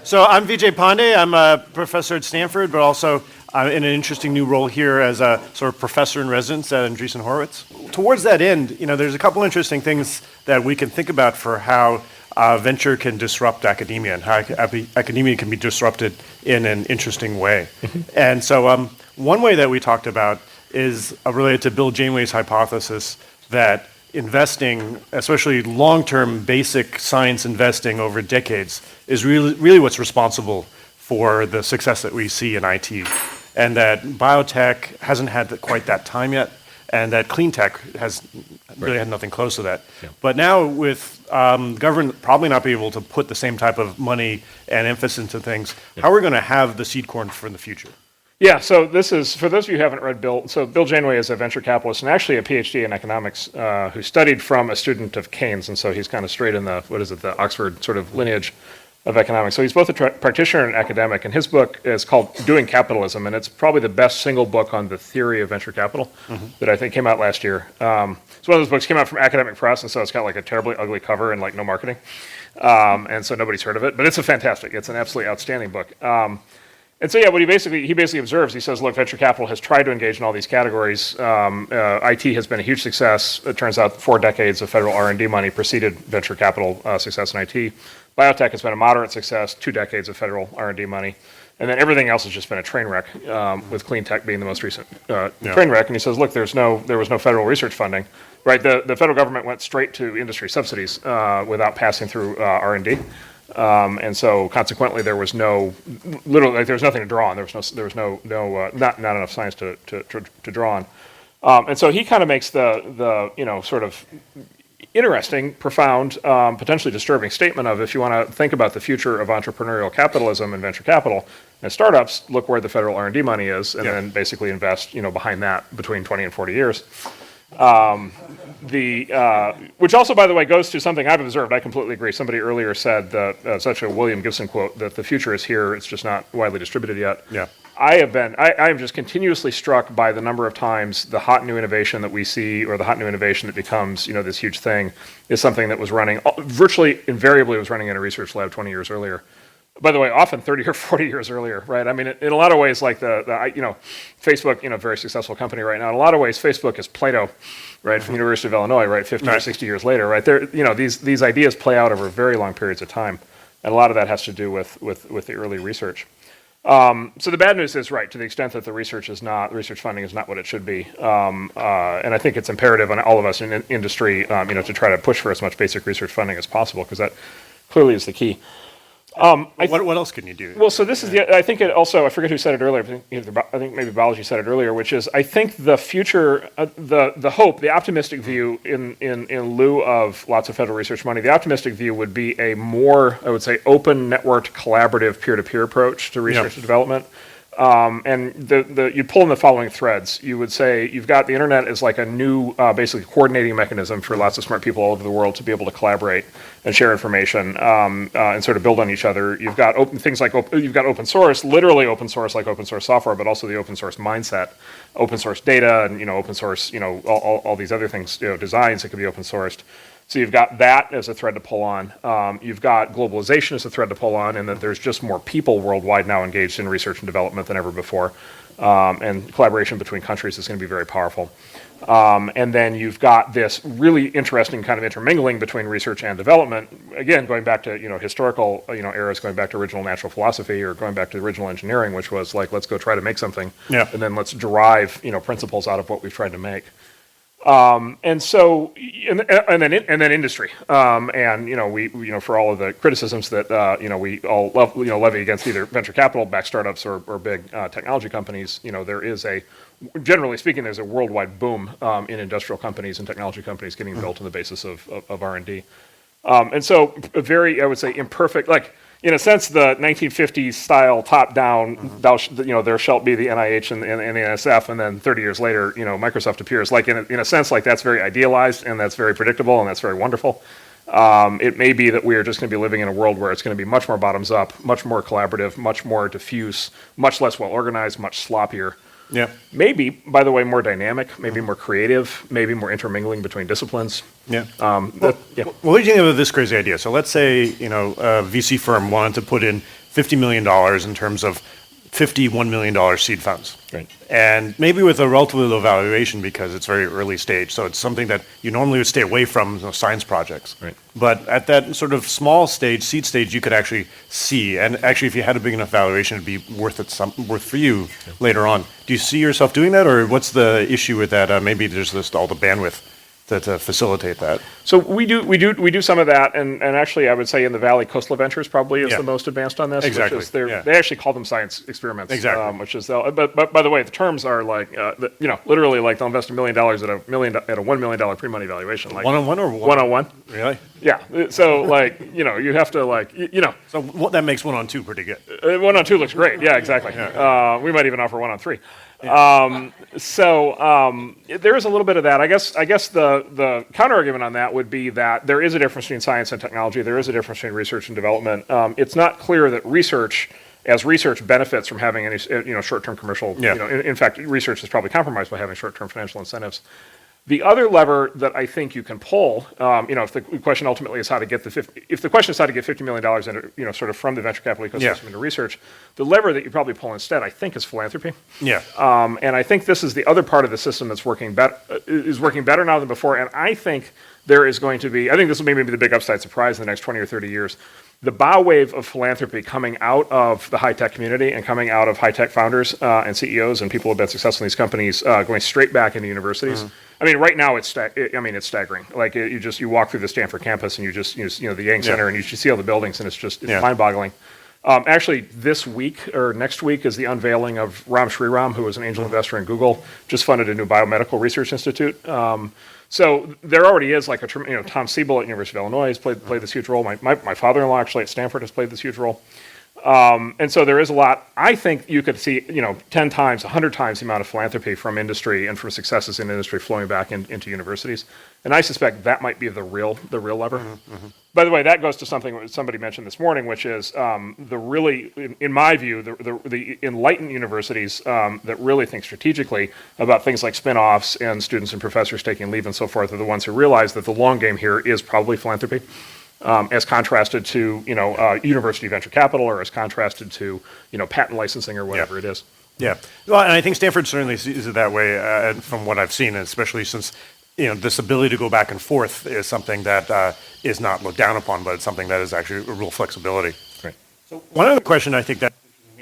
So I'm Vijay Pandey. I'm a professor at Stanford, but also in an interesting new role here as a sort of professor in residence at Andreessen Horowitz. Towards that end, there's a couple interesting things that we can think about for how venture can disrupt academia and how academia can be disrupted in an interesting way. And so one way that we talked about is related to Bill Janeway's hypothesis that investing, especially long-term basic science investing over decades, is really what's responsible for the success that we see in IT. And that biotech hasn't had quite that time yet, and that clean tech has really had nothing close to that. Yeah. But now with government probably not be able to put the same type of money and emphasis into things, how are we going to have the seed corn for the future? Yeah, so this is, for those of you who haven't read Bill, so Bill Janeway is a venture capitalist and actually a PhD in economics who studied from a student of Keynes, and so he's kind of straight in the Oxford sort of lineage of economics. So he's both a practitioner and academic, and his book is called Doing Capitalism, and it's probably the best single book on the theory of venture capital that I think came out last year. It's one of those books came out from Academic Press, and so it's got like a terribly ugly cover and like no marketing, and so nobody's heard of it, but it's it's an absolutely outstanding book. And so, yeah, what he basically observes, he says, look, venture capital has tried to engage in all these categories. IT has been a huge success. It turns out 4 decades of federal R&D money preceded venture capital success in IT. Biotech has been a moderate success, 2 decades of federal R&D money. And then everything else has just been a train wreck, with clean tech being the most recent train wreck. And he says, look, there was no federal research funding. Right, the federal government went straight to industry subsidies without passing through R&D. And so consequently, there was there was nothing to draw on. There was not enough science to draw on. And so he kind of makes the sort of interesting, profound, potentially disturbing statement of, if you want to think about the future of entrepreneurial capitalism and venture capital and startups, look where the federal R&D money is, and then basically invest behind that between 20 and 40 years. Which also, by the way, goes to something I've observed. I completely agree. Somebody earlier said that, such a William Gibson quote, that the future is here, it's just not widely distributed yet. Yeah. I am just continuously struck by the number of times the hot new innovation that we see, or the hot new innovation that becomes, this huge thing, is something that was running, virtually invariably was running in a research lab 20 years earlier. By the way, often 30 or 40 years earlier, right? I mean, in a lot of ways, like Facebook, very successful company right now. In a lot of ways, Facebook is Plato, right, from the University of Illinois, right, 50 or 60 years later, right? These ideas play out over very long periods of time, and a lot of that has to do with the early research. So the bad news is, right, to the extent that the research funding is not what it should be, and I think it's imperative on all of us in industry, to try to push for as much basic research funding as possible, because that clearly is the key. What else can you do? Well, so this is I think it also, I forget who said it earlier, I think maybe Balaji said it earlier, which is, I think the future, the hope, the optimistic view in lieu of lots of federal research money, the optimistic view would be a more, I would say, open, networked, collaborative, peer-to-peer approach to research and development. And you'd pull in the following threads. You would say you've got the internet as like a new, basically coordinating mechanism for lots of smart people all over the world to be able to collaborate and share information, and sort of build on each other. You've got you've got open source, literally open source like open source software, but also the open source mindset, open source data, and open source, all these other things, designs that could be open sourced. So you've got that as a thread to pull on. You've got globalization as a thread to pull on, and that there's just more people worldwide now engaged in research and development than ever before. And collaboration between countries is going to be very powerful. And then you've got this really interesting kind of intermingling between research and development. Again, going back to historical eras, going back to original natural philosophy, or going back to original engineering, which was like, let's go try to make something, and then let's derive principles out of what we've tried to make. And so, and then industry, and we for all of the criticisms that we all levy against either venture capital-backed startups or big technology companies, there is generally speaking, there's a worldwide boom in industrial companies and technology companies getting built on the basis of R&D, and so a very, I would say, imperfect, like, in a sense, the 1950s style top-down, there shall be the NIH and the NSF, and then 30 years later, Microsoft appears. Like, in a sense, like, that's very idealized, and that's very predictable, and that's very wonderful. It may be that we are just going to be living in a world where it's going to be much more bottoms-up, much more collaborative, much more diffuse, much less well-organized, much sloppier. Yeah. Maybe, by the way, more dynamic, maybe more creative, maybe more intermingling between disciplines. Yeah. What do you think of this crazy idea? So let's say, a VC firm wanted to put in $50 million in terms of $51 million seed funds. Right. And maybe with a relatively low valuation because it's very early stage. So it's something that you normally would stay away from, science projects. Right. But at that sort of small stage, seed stage, you could actually see. And actually, if you had a big enough valuation, it'd be worth for you later on. Do you see yourself doing that, or what's the issue with that? Maybe there's just all the bandwidth to facilitate that. So we do some of that, and actually I would say in the Valley, Coastal Ventures probably is Yeah. the most advanced on this. Exactly, Which is yeah. They actually call them science experiments. Exactly. Which is but by the way, the terms are like literally like they'll invest $1 million at a $1 million pre-money valuation. Like One-on-one or one-on-one. Really? Yeah. So like you have to So that makes 1-on-2 pretty good. 1-on-2 looks great. Yeah, exactly. We might even offer 1-on-3. There is a little bit of that. I guess the counter argument on that would be that there is a difference between science and technology. There is a difference between research and development. It's not clear that research benefits from having any short-term commercial. Yeah. In fact, research is probably compromised by having short-term financial incentives. The other lever that I think you can pull, if the question ultimately is how to get if the question is how to get $50 million into, sort of from the venture capital ecosystem into research, the lever that you probably pull instead, I think, is philanthropy. Yeah. And I think this is the other part of the system that's working better now than before. And I think there is going to be, I think this will maybe be the big upside surprise in the next 20 or 30 years. The bow wave of philanthropy coming out of the high-tech community and coming out of high-tech founders and CEOs and people who have been successful in these companies going straight back into universities. I mean, right now it's staggering. Like you walk through the Stanford campus and the Yang Center and you just see all the buildings and it's mind-boggling. Actually, this week or next week is the unveiling of Ram Shriram, who was an angel investor in Google, just funded a new biomedical research institute. So there already is like Tom Siebel at University of Illinois has played this huge role. My father-in-law actually at Stanford has played this huge role. And so there is a lot. I think you could see 10 times, 100 times the amount of philanthropy from industry and from successes in industry flowing back into universities. And I suspect that might be the real lever. By the way, that goes to something that somebody mentioned this morning, which is in my view, the enlightened universities that really think strategically about things like spin-offs and students and professors taking leave and so forth are the ones who realize that the long game here is probably philanthropy. As contrasted to university venture capital, or as contrasted to patent licensing or whatever it is. Yeah, well, and I think Stanford certainly sees it that way from what I've seen, especially since this ability to go back and forth is something that is not looked down upon, but it's something that is actually a real flexibility. Right. So one other question I think that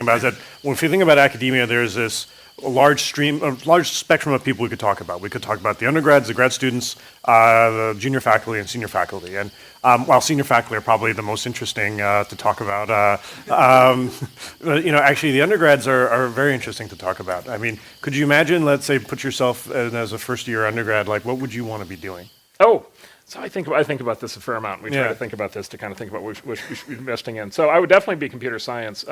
about is that if you think about academia, there's this large spectrum of people we could talk about. We could talk about the undergrads, the grad students, the junior faculty, and senior faculty. And while senior faculty are probably the most interesting to talk about, actually the undergrads are very interesting to talk about. I mean, could you imagine, let's say, put yourself as a first-year undergrad, like what would you want to be doing? Oh, so I think about this a fair amount. We try to think about this to kind of think about what we should be investing in. So I would definitely be computer science.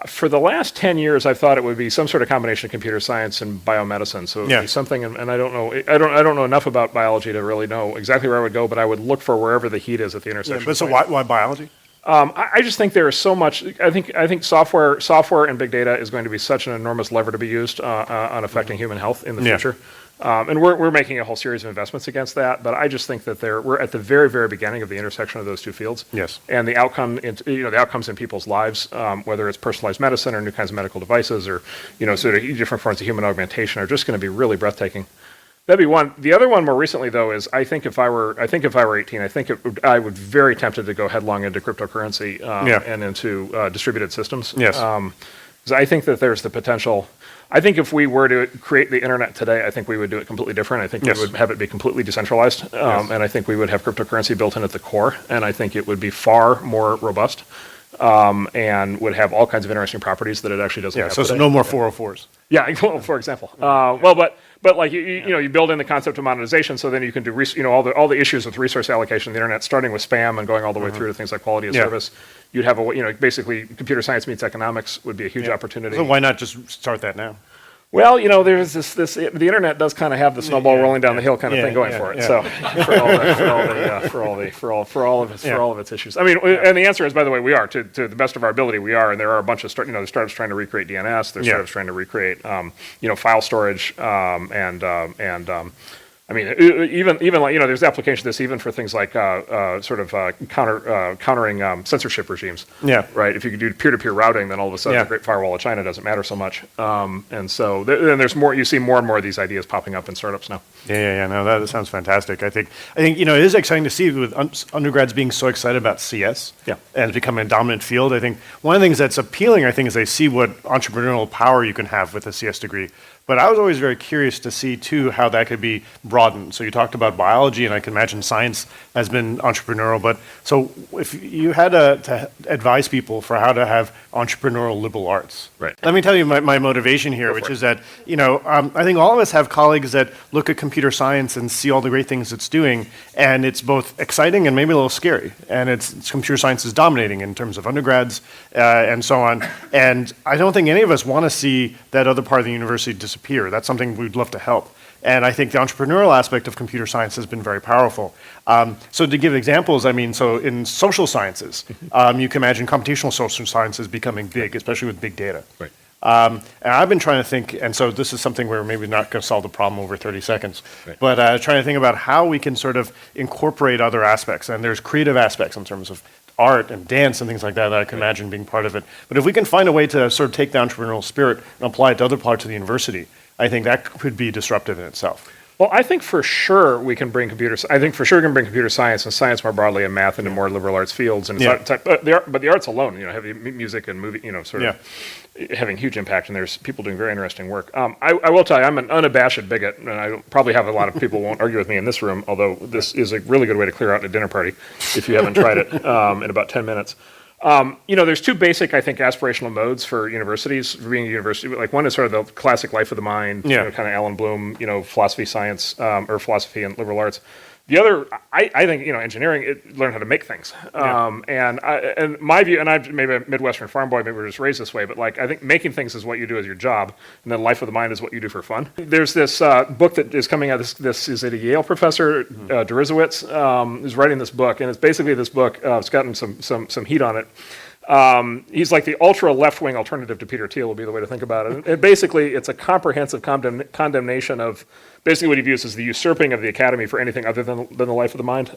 For the last 10 years, I've thought it would be some sort of combination of computer science and biomedicine. So it would be something, and I don't know enough about biology to really know exactly where I would go, but I would look for wherever the heat is at the intersection. But so why biology? I just think there is so much. I think software and big data is going to be such an enormous lever to be used on affecting human health in the future. And we're making a whole series of investments against that, but I just think that we're at the very, very beginning of the intersection of those two fields. Yes. And the outcomes in people's lives, whether it's personalized medicine or new kinds of medical devices or sort of different forms of human augmentation, are just going to be really breathtaking. That'd be one. The other one more recently though is I think if I were 18, I would very tempted to go headlong into cryptocurrency and into distributed systems. Yes. Because I think that there's the potential. I think if we were to create the internet today, I think we would do it completely different. I think we would have it be completely decentralized, and I think we would have cryptocurrency built in at the core, and I think it would be far more robust, and would have all kinds of interesting proproperties that it actually doesn't have so today. no more 404s. Yeah, well, for example. But like you build in the concept of monetization, so then you can do all the issues with resource allocation on the internet, starting with spam and going all the way through to things like quality of service. You'd have basically computer science meets economics would be a huge opportunity. So why not just start that now? Well, there's this the internet does kind of have the snowball rolling down the hill kind of thing going for it. So for all of its issues. I mean, and the answer is, by the way, we are to the best of our ability, we are, and there are a bunch of there's startups trying to recreate DNS. There's startups trying to recreate file storage, and I mean, even like, there's application of this even for things like countering censorship regimes. Yeah. Right. If you could do peer-to-peer routing, then all of a sudden Yeah. the Great Firewall of China doesn't matter so much. And so then there's more. You see more and more of these ideas popping up in startups now. Yeah. No, that sounds fantastic. I think it is exciting to see with undergrads being so excited about CS. Yeah. And it's becoming a dominant field. I think one of the things that's appealing, I think, is they see what entrepreneurial power you can have with a CS degree. But I was always very curious to see, too, how that could be broadened. So you talked about biology, and I can imagine science has been entrepreneurial. But so if you had to advise people for how to have entrepreneurial liberal arts, Right. let me tell you my motivation here, which is that, I think all of us have colleagues that look at computer science and see all the great things it's doing, and it's both exciting and maybe a little scary. And computer science is dominating in terms of undergrads and so on. And I don't think any of us want to see that other part of the university disappear. That's something we'd love to help. And I think the entrepreneurial aspect of computer science has been very powerful. So to give examples, so in social sciences, you can imagine computational social sciences becoming big, especially with big data. Right. And I've been trying to think, and so this is something where maybe not going to solve the problem over 30 seconds, Right. but trying to think about how we can sort of incorporate other aspects. And there's creative aspects in terms of art and dance and things like that I can imagine being part of it. But if we can find a way to sort of take the entrepreneurial spirit and apply it to other parts of the university, I think that could be disruptive in itself. Well, I think for sure we can bring computer science and science more broadly and math into more liberal arts fields. And but the arts alone, heavy music and movie, sort of having huge impact. And there's people doing very interesting work. I will tell you, I'm an unabashed bigot, and I probably have a lot of people won't argue with me in this room. Although this is a really good way to clear out a dinner party if you haven't tried it in about 10 minutes. There's two basic, I think, aspirational modes for universities, for being a university. Like one is sort of the classic life of the mind, kind of Alan Bloom, philosophy, science, or philosophy and liberal arts. The other, I think, engineering, learn how to make things. And my view, and I'm maybe a Midwestern farm boy, maybe we're just raised this way, but I think making things is what you do as your job, and then life of the mind is what you do for fun. There's this book that is coming out. This is it a Yale professor, Deresiewicz, is writing this book, and it's basically this book. It's gotten some heat on it. He's like the ultra left-wing alternative to Peter Thiel would be the way to think about it. And basically, it's a comprehensive condemnation of basically what he views as the usurping of the academy for anything other than the life of the mind.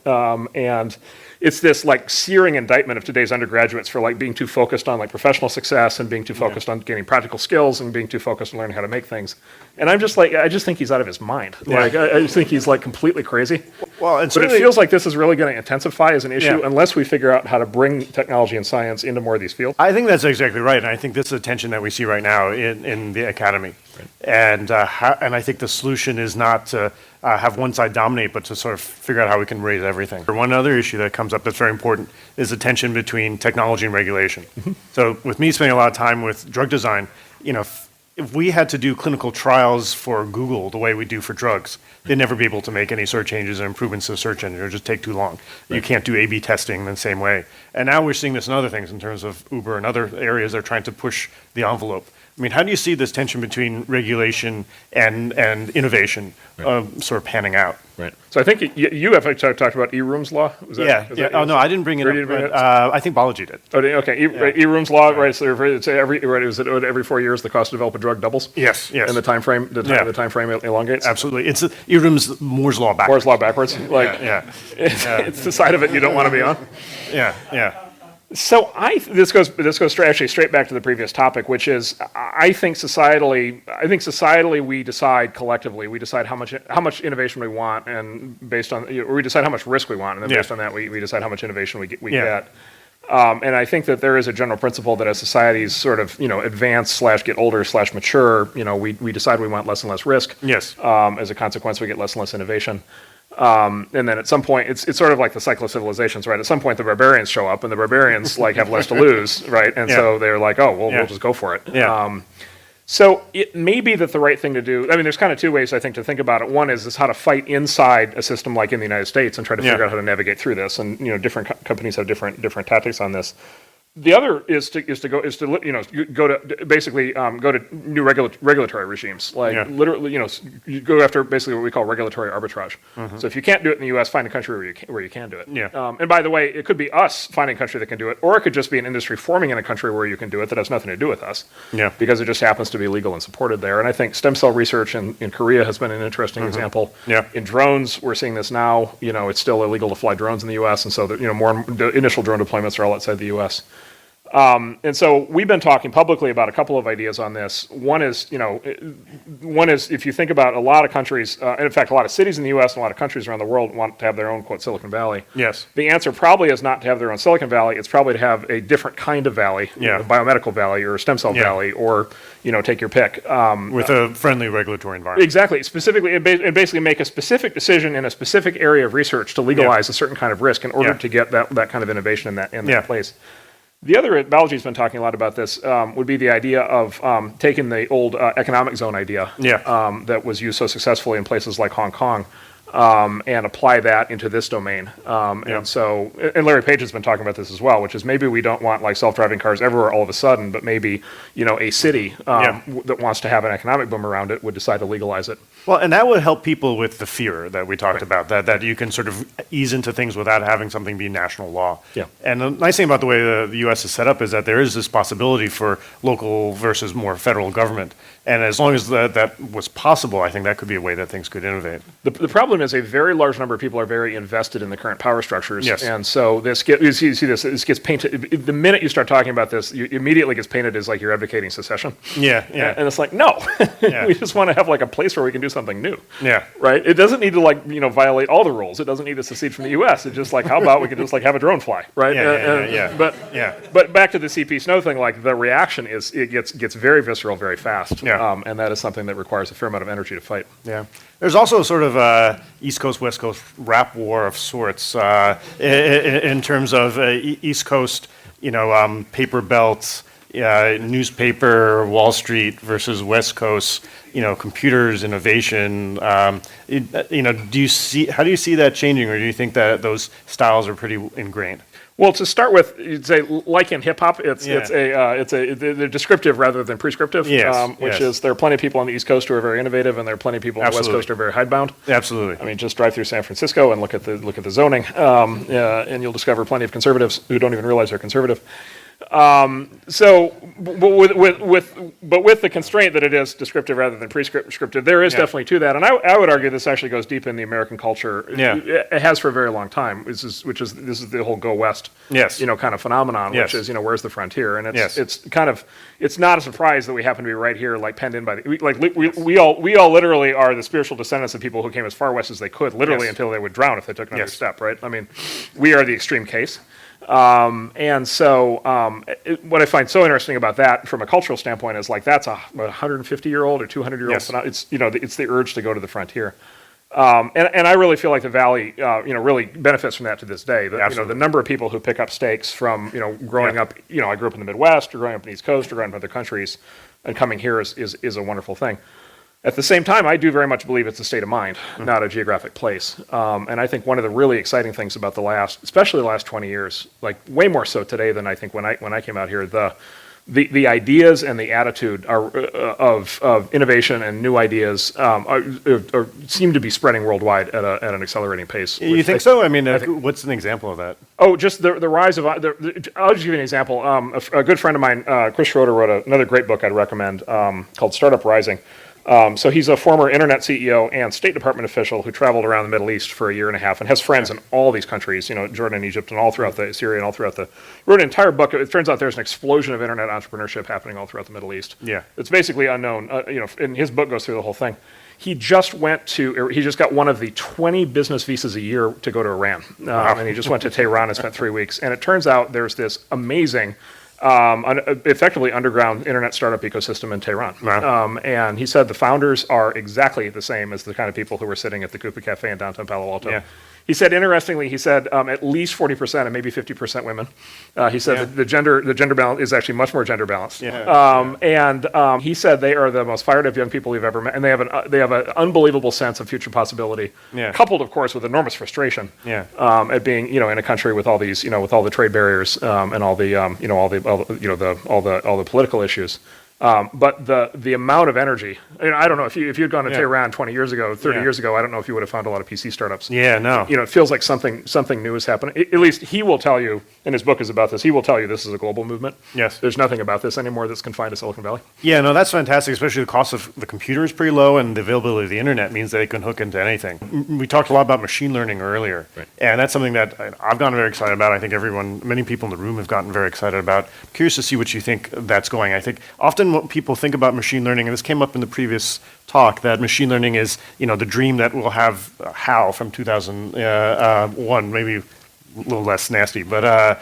And it's this searing indictment of today's undergraduates for being too focused on professional success and being too focused on gaining practical skills and being too focused on learning how to make things. And I'm just I just think he's out of his mind. I just think he's completely crazy. Well, and but it feels like this is really going to intensify as an issue unless we figure out how to bring technology and science into more of these fields. I think that's exactly right, and I think this is a tension that we see right now in the academy. Right. And I think the solution is not to have one side dominate, but to sort of figure out how we can raise everything. One other issue that comes up that's very important is the tension between technology and regulation. Mm-hmm. So with me spending a lot of time with drug design, if we had to do clinical trials for Google the way we do for drugs, they'd never be able to make any sort of changes or improvements to the search engine. It would just take too long. Right. You can't do A/B testing in the same way. And now we're seeing this in other things in terms of Uber and other areas that are trying to push the envelope. I mean, how do you see this tension between regulation and innovation sort of panning out? Right. So I think you have talked about E-Rooms law. Oh no, I didn't bring it up. But, I think Balaji did. Oh, okay. E-Rooms law, right? So every 4 years the cost to develop a drug doubles. Yes. And the time frame elongates. Absolutely. It's E-Rooms Moore's law backwards. Moore's law backwards. It's the side of it you don't want to be on. Yeah. So this goes straight back to the previous topic, which is I think societally we decide collectively how much innovation we want, and based on we decide how much risk we want, and then based on that we decide how much innovation we get. And I think that there is a general principle that as societies sort of advance / get older / mature, we decide we want less and less risk. Yes. As a consequence, we get less and less innovation. And then at some point, it's sort of like the cycle of civilizations, right? At some point, the barbarians show up, and the barbarians have less to lose, right? And so they're like, oh, well, we'll just go for it. Yeah. So it may be that the right thing to do. I mean, there's kind of two ways I think to think about it. One is how to fight inside a system like in the United States and try to figure out how to navigate through this. And different companies have different tactics on this. The other is to go to basically go to new regulatory regimes, like Yeah. literally, you go after basically what we call regulatory arbitrage. So if you can't do it in the U.S., find a country where you can do it. Yeah. And by the way, it could be us finding a country that can do it, or it could just be an industry forming in a country where you can do it that has nothing to do with us. Yeah. Because it just happens to be legal and supported there. And I think stem cell research in Korea has been an interesting example. Yeah. In drones, we're seeing this now. It's still illegal to fly drones in the U.S., and so the initial drone deployments are all outside the U.S. And so we've been talking publicly about a couple of ideas on this. One is if you think about a lot of countries, and in fact, a lot of cities in the U.S. and a lot of countries around the world want to have their own, quote, Silicon Valley. Yes. The answer probably is not to have their own Silicon Valley. It's probably to have a different kind of valley, Yeah. a biomedical valley or a stem cell valley, or, take your pick. With a friendly regulatory environment. Exactly. Specifically, and basically make a specific decision in a specific area of research to legalize a certain kind of risk in order Yeah. to get that kind of innovation in that Yeah. place. The other, Balaji's been talking a lot about this, would be the idea of taking the old economic zone idea Yeah. that was used so successfully in places like Hong Kong and apply that into this domain. And Larry Page has been talking about this as well, which is maybe we don't want like self-driving cars everywhere all of a sudden, but maybe, a city that wants to have an economic boom around it would decide to legalize it. Well, and that would help people with the fear that we talked about, that you can sort of ease into things without having something be national law. Yeah. And the nice thing about the way the U.S. is set up is that there is this possibility for local versus more federal government. And as long as that was possible, I think that could be a way that things could innovate. The problem is a very large number of people are very invested in the current power structures. Yes. And so this gets painted, the minute you start talking about this, you immediately gets painted as like you're advocating secession. Yeah, yeah. And it's like, no, Yeah. we just want to have like a place where we can do something new. Yeah. Right? It doesn't need to violate all the rules. It doesn't need to secede from the U.S. It's just like, how about we can just like have a drone fly, right? But back to the CP Snow thing, like the reaction is it gets very visceral very fast. Yeah. And that is something that requires a fair amount of energy to fight. Yeah. There's also sort of a East Coast, West Coast rap war of sorts in terms of East Coast, paper belts, newspaper, Wall Street versus West Coast, computers, innovation. How do you see that changing, or do you think that those styles are pretty ingrained? Well, to start with, you'd say like in hip hop, they're descriptive rather than prescriptive. Yes, which yes. is there are plenty of people on the East Coast who are very innovative, and there are plenty of people on the West Absolutely. Coast who are very hidebound. Absolutely. I mean, just drive through San Francisco and look at the zoning, and you'll discover plenty of conservatives who don't even realize they're conservative. But with the constraint that it is descriptive rather than prescriptive, there is definitely to that. And I would argue this actually goes deep in the American culture. Yeah. It has for a very long time. This is the whole go west, Yes. kind of phenomenon, Yes. which is, where's the frontier? And Yes. it's not a surprise that we happen to be right here, like penned in by we all literally are the spiritual descendants of people who came as far west as they could, literally Yes. until they would drown if they took another Yes. step, right? I mean, we are the extreme case. What I find so interesting about that from a cultural standpoint is like that's a 150-year-old or 200-year-old Yes. phenomenon. It's the urge to go to the frontier. And I really feel like the Valley, really benefits from that to this day. The number of people who pick up stakes from, growing up, I grew up in the Midwest or growing up in the East Coast or growing up in other countries and coming here is a wonderful thing. At the same time, I do very much believe it's a state of mind, not a geographic place. And I think one of the really exciting things about especially the last 20 years, like way more so today than I think when I came out here, the ideas and the attitude of innovation and new ideas seem to be spreading worldwide at an accelerating pace. You think so? I mean, what's an example of that? Oh, just the rise of. I'll just give you an example. A good friend of mine, Chris Schroeder, wrote another great book I'd recommend called Startup Rising. So he's a former internet CEO and State Department official who traveled around the Middle East for a year and a half and has friends in all these countries, Jordan and Egypt and all throughout Syria and all throughout wrote an entire book. It turns out there's an explosion of internet entrepreneurship happening all throughout the Middle East. Yeah. It's basically unknown, and his book goes through the whole thing. He just got one of the 20 business visas a year to go to Iran. And he just went to Tehran and spent 3 weeks. And it turns out there's this amazing effectively underground internet startup ecosystem in Tehran. Wow. And he said the founders are exactly the same as the kind of people who were sitting at the Coupa Cafe in downtown Palo Alto. Yeah. He said, interestingly, at least 40% and maybe 50% women. He said that the gender balance is actually much more gender balanced. And he said they are the most fired up young people we've ever met, and they have an unbelievable sense of future possibility, coupled, of course, with enormous frustration at being, in a country with all these, with all the trade barriers and all the, all the political issues. But the amount of energy, I don't know, if you'd gone to Tehran 20 years ago, 30 years ago, I don't know if you would have found a lot of PC startups. Yeah, no. It feels like something new is happening. At least he will tell you, and his book is about this, he will tell you this is a global movement. Yes. There's nothing about this anymore that's confined to Silicon Valley. Yeah, no, that's fantastic, especially the cost of the computer is pretty low and the availability of the internet means that it can hook into anything. We talked a lot about machine learning earlier, and that's something that I've gotten very excited about. I think many people in the room have gotten very excited about. I'm curious to see what you think that's going. I think often what people think about machine learning, and this came up in the previous talk, that machine learning is, the dream that we'll have HAL from 2001, maybe a little less nasty, but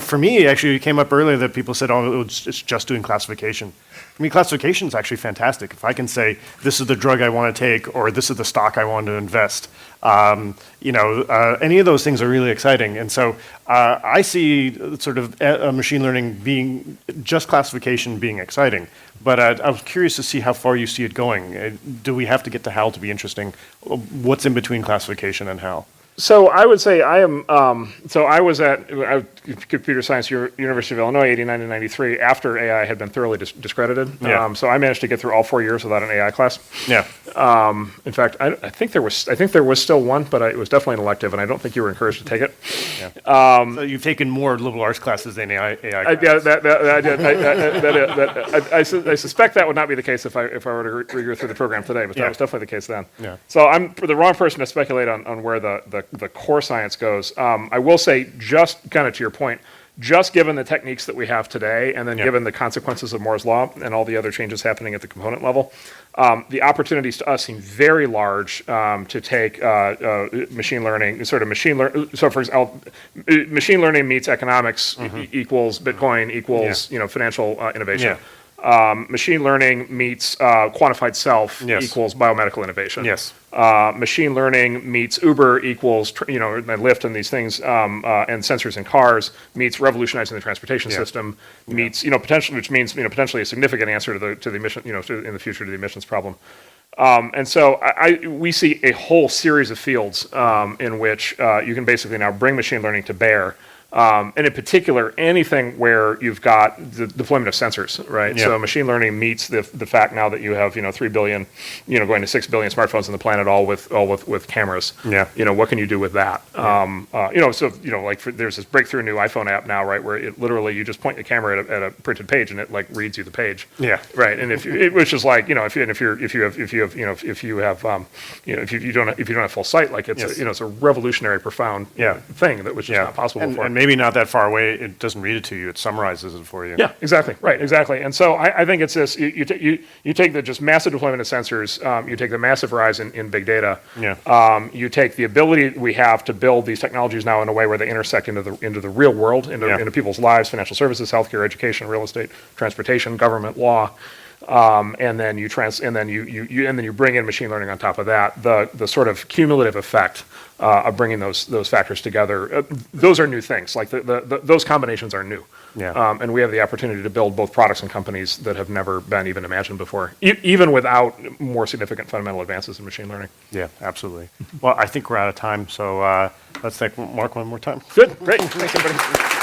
for me, actually, it came up earlier that people said, oh, it's just doing classification. For me, classification is actually fantastic. If I can say, this is the drug I want to take, or this is the stock I want to invest, any of those things are really exciting. And so I see sort of machine learning being, just classification being exciting. But I was curious to see how far you see it going. Do we have to get to HAL to be interesting? What's in between classification and HAL? So I would say I am. I was at Computer Science University of Illinois, 89 to 93, after AI had been thoroughly discredited. Yeah. So I managed to get through all 4 years without an AI class. Yeah. In fact, I think there was still one, but it was definitely an elective, and I don't think you were encouraged to take it. Yeah. So you've taken more liberal arts classes than AI classes. I suspect that would not be the case if I were to re-go through the program today, but that was definitely the case then. Yeah. So I'm the wrong person to speculate on where the core science goes. I will say, just kind of to your point, just given the techniques that we have today, and then given the consequences of Moore's law and all the other changes happening at the component level, the opportunities to us seem very large to take machine learning, So for example, machine learning meets economics equals Bitcoin equals financial innovation. Machine learning meets quantified self equals biomedical innovation. Yes. Machine learning meets Uber equals and Lyft and these things and sensors in cars meets revolutionizing the transportation system meets potentially, which means potentially a significant answer to the emission in the future to the emissions problem. And so we see a whole series of fields in which you can basically now bring machine learning to bear. And in particular, anything where you've got the deployment of sensors, right? Yeah. So machine learning meets the fact now that you have 3 billion, going to 6 billion smartphones on the planet, all with cameras. Yeah. What can you do with that? There's this breakthrough new iPhone app now, right, where it literally you just point the camera at a printed page and it reads you the page. Yeah. Right. And if you don't have full sight, it's a revolutionary, profound thing that was just not possible before. And maybe not that far away, it doesn't read it to you, it summarizes it for you. Yeah, exactly, right, exactly. And so I think it's this, you take the just massive deployment of sensors, you take the massive rise in big data, you take the ability we have to build these technologies now in a way where they intersect into the real world, into people's lives, financial services, healthcare, education, real estate, transportation, government, law. And then you bring in machine learning on top of that. The sort of cumulative effect of bringing those factors together, those are new things. Like those combinations are new. Yeah. And we have the opportunity to build both products and companies that have never been even imagined before, even without more significant fundamental advances in machine learning. Yeah, absolutely. Well, I think we're out of time, so let's thank Mark one more time. Good, great. Thanks, everybody.